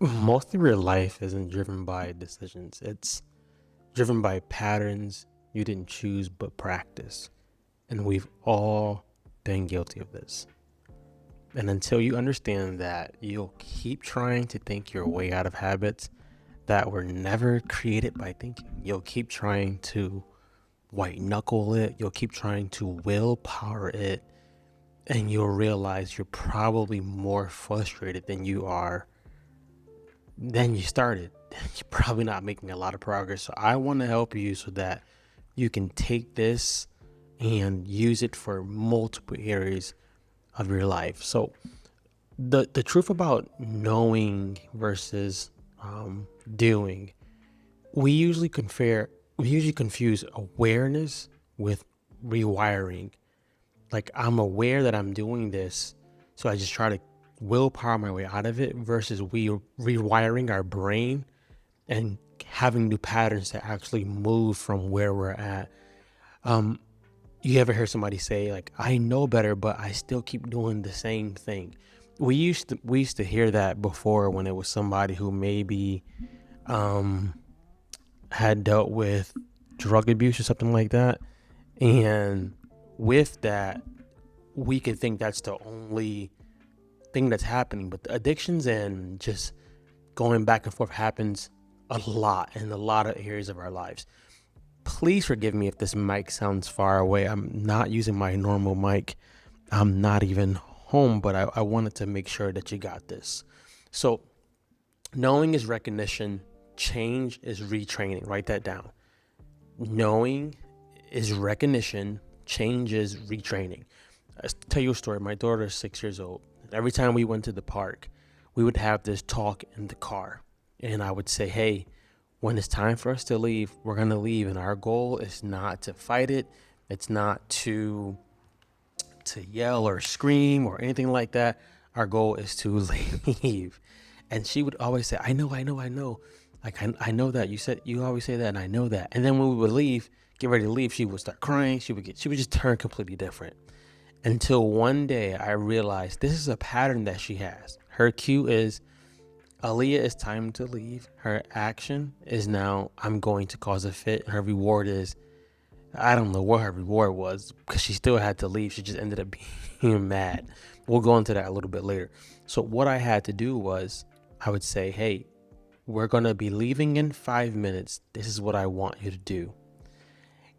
Most of your life isn't driven by decisions. It's driven by patterns you didn't choose but practice. And we've all been guilty of this. And until you understand that, you'll keep trying to think your way out of habits that were never created by thinking. You'll keep trying to white knuckle it. You'll keep trying to willpower it. And you'll realize you're probably more frustrated than you started. You're probably not making a lot of progress. So I want to help you so that you can take this and use it for multiple areas of your life. So the truth about knowing versus doing, we usually confuse awareness with rewiring. Like, I'm aware that I'm doing this, so I just try to willpower my way out of it, versus we rewiring our brain and having new patterns to actually move from where we're at. You ever hear somebody say, like, I know better, but I still keep doing the same thing? We used to hear that before, when it was somebody who maybe had dealt with drug abuse or something like that. And with that, we could think that's the only thing that's happening. But the addictions and just going back and forth happens a lot in a lot of areas of our lives. Please forgive me if this mic sounds far away. I'm not using my normal mic. I'm not even home, but I wanted to make sure that you got this. So, knowing is recognition, change is retraining. Write that down. Knowing is recognition, change is retraining. I'll tell you a story. My daughter is 6 years old. Every time we went to the park, we would have this talk in the car. And I would say, hey, when it's time for us to leave, we're going to leave. And our goal is not to fight it. It's not to yell or scream or anything like that. Our goal is to leave. And she would always say, I know. Like, I know that. You always say that, and I know that. And then when we would leave, get ready to leave, she would start crying. She would just turn completely different. Until one day I realized this is a pattern that she has. Her cue is, Aaliyah, it's time to leave. Her action is now, I'm going to cause a fit. Her reward is, I don't know what her reward was, because she still had to leave. She just ended up being mad. We'll go into that a little bit later. So what I had to do was, I would say, hey, we're going to be leaving in 5 minutes. This is what I want you to do.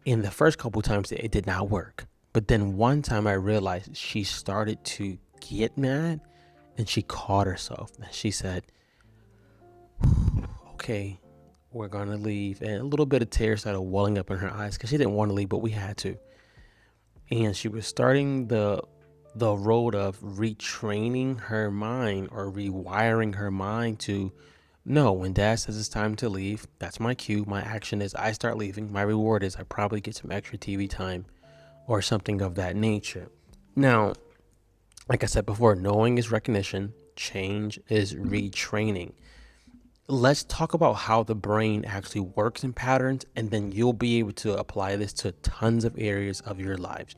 In the first couple times, it did not work. But then one time I realized she started to get mad, and she caught herself. And she said, okay, we're going to leave. And a little bit of tears started welling up in her eyes, because she didn't want to leave, but we had to. And she was starting the road of retraining her mind, or rewiring her mind to, no, when dad says it's time to leave, that's my cue. My action is I start leaving. My reward is I probably get some extra TV time or something of that nature. Now, like I said before, knowing is recognition, change is retraining. Let's talk about how the brain actually works in patterns, and then you'll be able to apply this to tons of areas of your lives.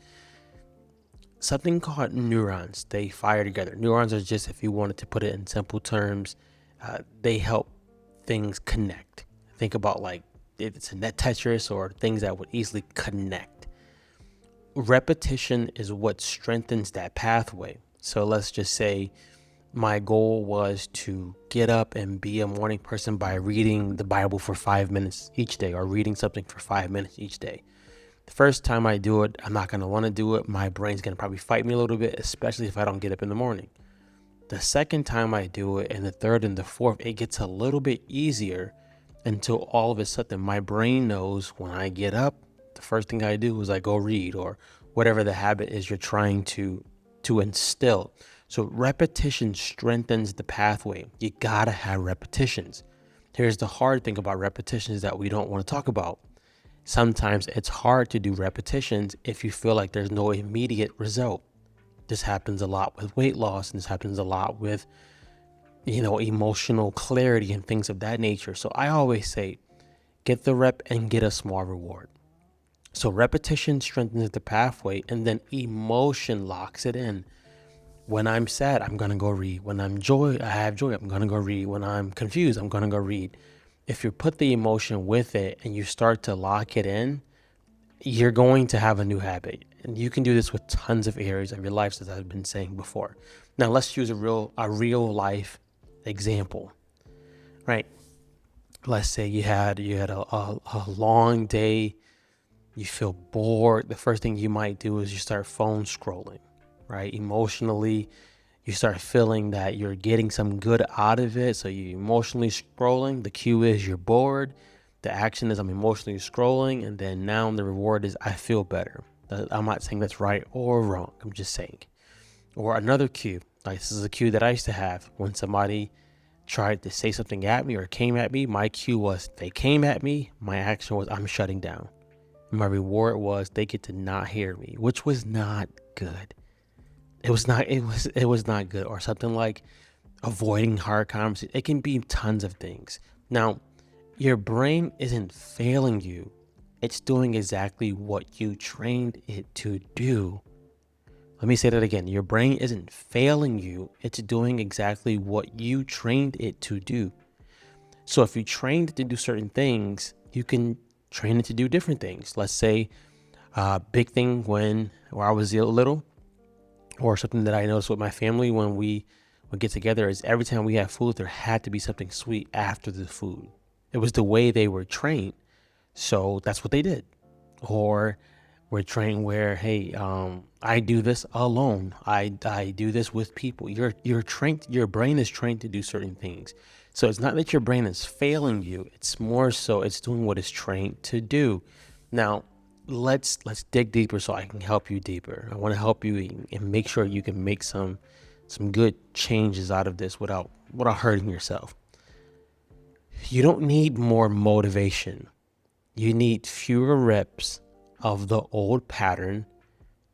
Something called neurons, they fire together. Neurons are just, if you wanted to put it in simple terms, they help things connect. Think about, like, if it's a net Tetris or things that would easily connect. Repetition is what strengthens that pathway. So let's just say my goal was to get up and be a morning person by reading the Bible for 5 minutes each day, or reading something for 5 minutes each day. The first time I do it, I'm not going to want to do it. My brain's going to probably fight me a little bit, especially if I don't get up in the morning. The second time I do it, and the third and the fourth, it gets a little bit easier, until all of a sudden my brain knows when I get up, the first thing I do is I go read, or whatever the habit is you're trying to instill. So repetition strengthens the pathway. You gotta have repetitions. Here's the hard thing about repetitions that we don't want to talk about. Sometimes it's hard to do repetitions if you feel like there's no immediate result. This happens a lot with weight loss, and this happens a lot with, emotional clarity and things of that nature. So I always say, get the rep and get a small reward. So repetition strengthens the pathway, and then emotion locks it in. When I'm sad, I'm gonna go read. When I have joy, I'm gonna go read. When I'm confused, I'm gonna go read. If you put the emotion with it and you start to lock it in, you're going to have a new habit. And you can do this with tons of areas of your life, as I've been saying before. Now let's use a real life example, right? Let's say you had a long day, you feel bored. The first thing you might do is you start phone scrolling, right? Emotionally, you start feeling that you're getting some good out of it. So you emotionally scrolling. The cue is you're bored. The action is I'm emotionally scrolling. And then now the reward is I feel better. I'm not saying that's right or wrong. I'm just saying. Or another cue. Like this is a cue that I used to have when somebody tried to say something at me or came at me. My cue was they came at me. My action was I'm shutting down. My reward was they get to not hear me, which was not good. It was not good. Or something like avoiding hard conversations. It can be tons of things. Now, your brain isn't failing you. It's doing exactly what you trained it to do. Let me say that again. Your brain isn't failing you. It's doing exactly what you trained it to do. So if you trained it to do certain things, you can train it to do different things. Let's say big thing when I was little, or something that I noticed with my family when we would get together is every time we had food, there had to be something sweet after the food. It was the way they were trained. So that's what they did. Or we're trained where, hey, I do this alone. I do this with people. You're trained. Your brain is trained to do certain things. So it's not that your brain is failing you. It's more so it's doing what it's trained to do. Now, let's dig deeper so I can help you deeper. I want to help you and make sure you can make some good changes out of this without hurting yourself. You don't need more motivation. You need fewer reps of the old pattern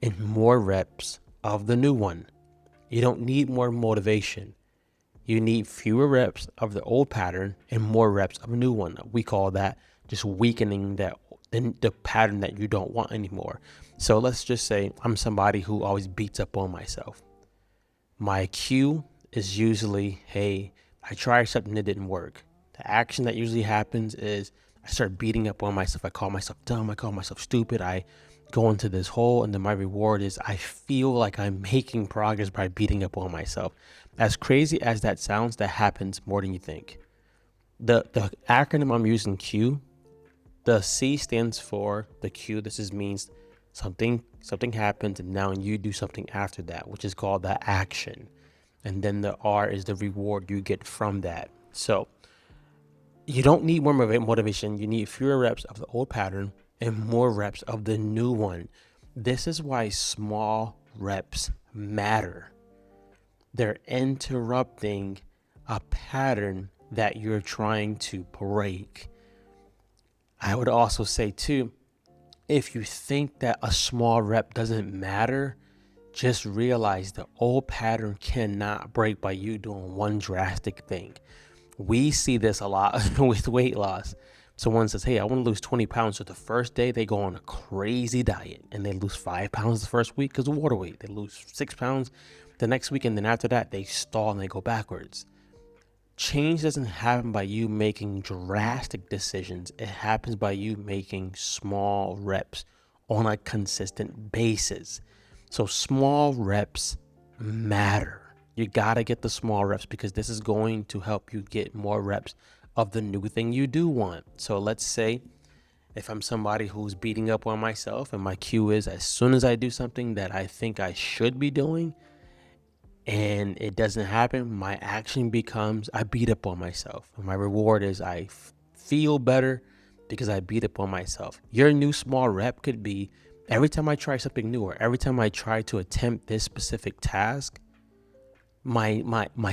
and more reps of the new one. You don't need more motivation. You need fewer reps of the old pattern and more reps of a new one. We call that just weakening the pattern that you don't want anymore. So let's just say I'm somebody who always beats up on myself. My cue is usually, hey, I tried something that didn't work. The action that usually happens is I start beating up on myself. I call myself dumb. I call myself stupid. I go into this hole, and then my reward is I feel like I'm making progress by beating up on myself. As crazy as that sounds, that happens more than you think. The acronym I'm using, Q, the C stands for the Q. Means something happens, and now you do something after that, which is called the action. And then the R is the reward you get from that. So you don't need more motivation. You need fewer reps of the old pattern and more reps of the new one. This is why small reps matter. They're interrupting a pattern that you're trying to break. I would also say too, if you think that a small rep doesn't matter, just realize the old pattern cannot break by you doing one drastic thing. We see this a lot with weight loss. Someone says, hey, I want to lose 20 pounds. So the first day they go on a crazy diet and they lose 5 pounds the first week because of water weight. They lose 6 pounds the next week. And then after that, they stall and they go backwards. Change doesn't happen by you making drastic decisions. It happens by you making small reps on a consistent basis. So small reps matter. You got to get the small reps because this is going to help you get more reps of the new thing you do want. So let's say if I'm somebody who's beating up on myself and my cue is as soon as I do something that I think I should be doing and it doesn't happen, my action becomes I beat up on myself. And my reward is I feel better because I beat up on myself. Your new small rep could be every time I try something new or every time I try to attempt this specific task, my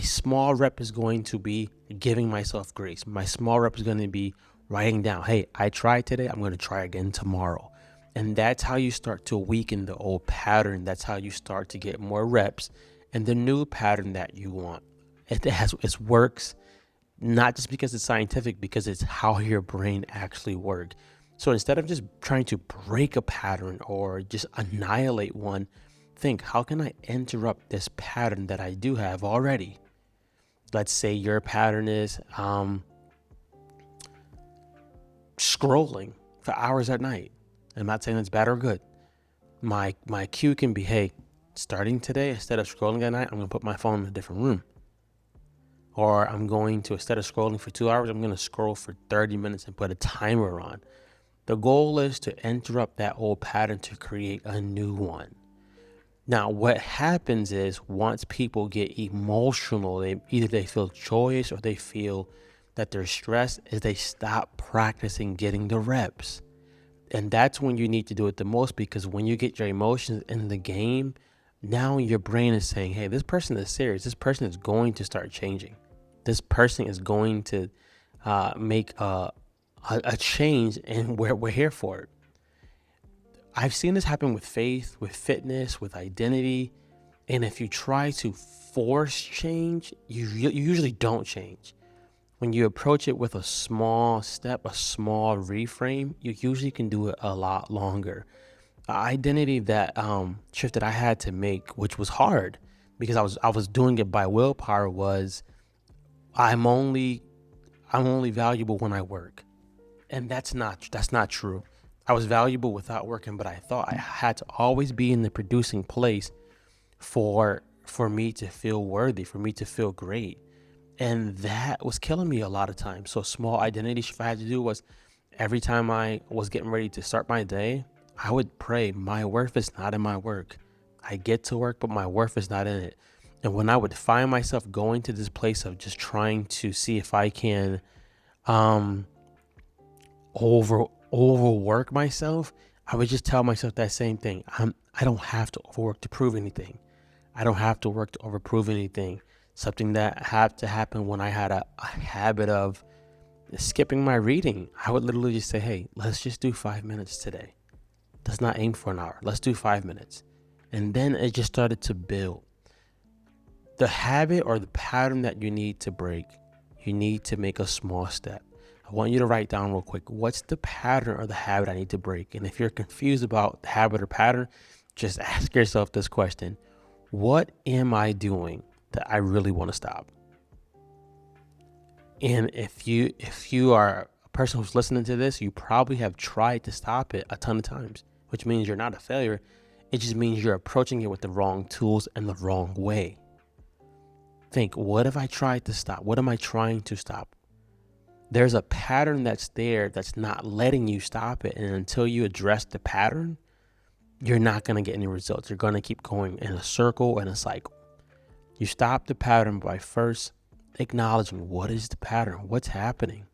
small rep is going to be giving myself grace. My small rep is going to be writing down, hey, I tried today. I'm going to try again tomorrow. And that's how you start to weaken the old pattern. That's how you start to get more reps and the new pattern that you want. It works not just because it's scientific, because it's how your brain actually works. So instead of just trying to break a pattern or just annihilate one, think, how can I interrupt this pattern that I do have already? Let's say your pattern is scrolling for hours at night. I'm not saying it's bad or good. My cue can be, hey, starting today, instead of scrolling at night, I'm going to put my phone in a different room. Or I'm going to, instead of scrolling for 2 hours, I'm going to scroll for 30 minutes and put a timer on. The goal is to interrupt that old pattern to create a new one. Now, what happens is once people get emotional, either they feel joyous or they feel that they're stressed, is they stop practicing getting the reps. And that's when you need to do it the most, because when you get your emotions in the game, now your brain is saying, hey, this person is serious. This person is going to start changing. This person is going to make a change, and we're here for it. I've seen this happen with faith, with fitness, with identity. And if you try to force change, you usually don't change. When you approach it with a small step, a small reframe, you usually can do it a lot longer. Identity that shift that I had to make, which was hard because I was doing it by willpower, was I'm only valuable when I work. And that's not true. I was valuable without working, but I thought I had to always be in the producing place for me to feel worthy, for me to feel great. And that was killing me a lot of times. So small identity shift I had to do was, every time I was getting ready to start my day, I would pray, my worth is not in my work. I get to work, but my worth is not in it. And when I would find myself going to this place of just trying to see if I can overwork myself, I would just tell myself that same thing. I don't have to overwork to prove anything. I don't have to work to overprove anything. Something that had to happen when I had a habit of skipping my reading. I would literally just say, hey, let's just do 5 minutes today. Let's not aim for an hour. Let's do 5 minutes. And then it just started to build. The habit or the pattern that you need to break, you need to make a small step. I want you to write down real quick, what's the pattern or the habit I need to break? And if you're confused about the habit or pattern, just ask yourself this question. What am I doing that I really want to stop? And if you are a person who's listening to this, you probably have tried to stop it a ton of times, which means you're not a failure. It just means you're approaching it with the wrong tools and the wrong way. Think, what have I tried to stop? What am I trying to stop? There's a pattern that's there that's not letting you stop it. And until you address the pattern, you're not going to get any results. You're going to keep going in a circle and a cycle. You stop the pattern by first acknowledging, what is the pattern? What's happening?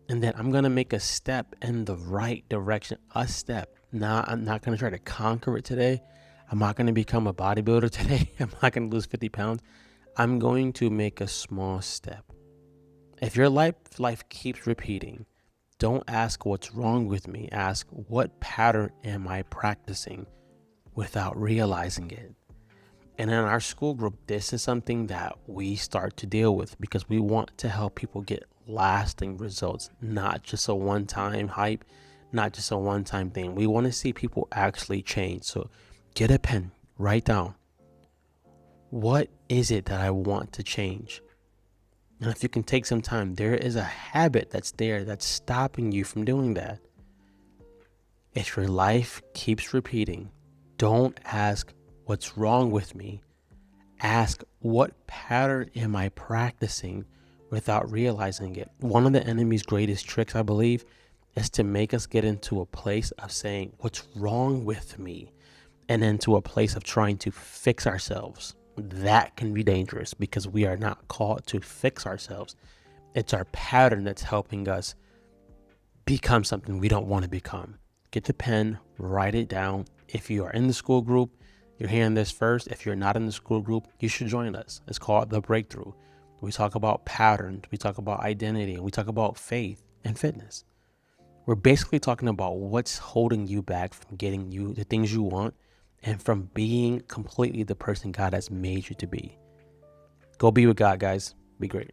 And then I'm going to make a step in the right direction, a step. Now, I'm not going to try to conquer it today. I'm not going to become a bodybuilder today. I'm not going to lose 50 pounds. I'm going to make a small step. If your life keeps repeating, don't ask what's wrong with me. Ask, what pattern am I practicing without realizing it? And in our school group, this is something that we start to deal with because we want to help people get lasting results, not just a one-time hype, not just a one-time thing. We want to see people actually change. So get a pen, write down, what is it that I want to change? And if you can take some time, there is a habit that's there that's stopping you from doing that. If your life keeps repeating, don't ask what's wrong with me. Ask, what pattern am I practicing without realizing it? One of the enemy's greatest tricks, I believe, is to make us get into a place of saying, what's wrong with me? And into a place of trying to fix ourselves. That can be dangerous because we are not called to fix ourselves. It's our pattern that's helping us become something we don't want to become. Get the pen, write it down. If you are in the school group, you're hearing this first. If you're not in the school group, you should join us. It's called The Breakthrough. We talk about patterns, we talk about identity, and we talk about faith and fitness. We're basically talking about what's holding you back from getting you the things you want and from being completely the person God has made you to be. Go be with God, guys. Be great.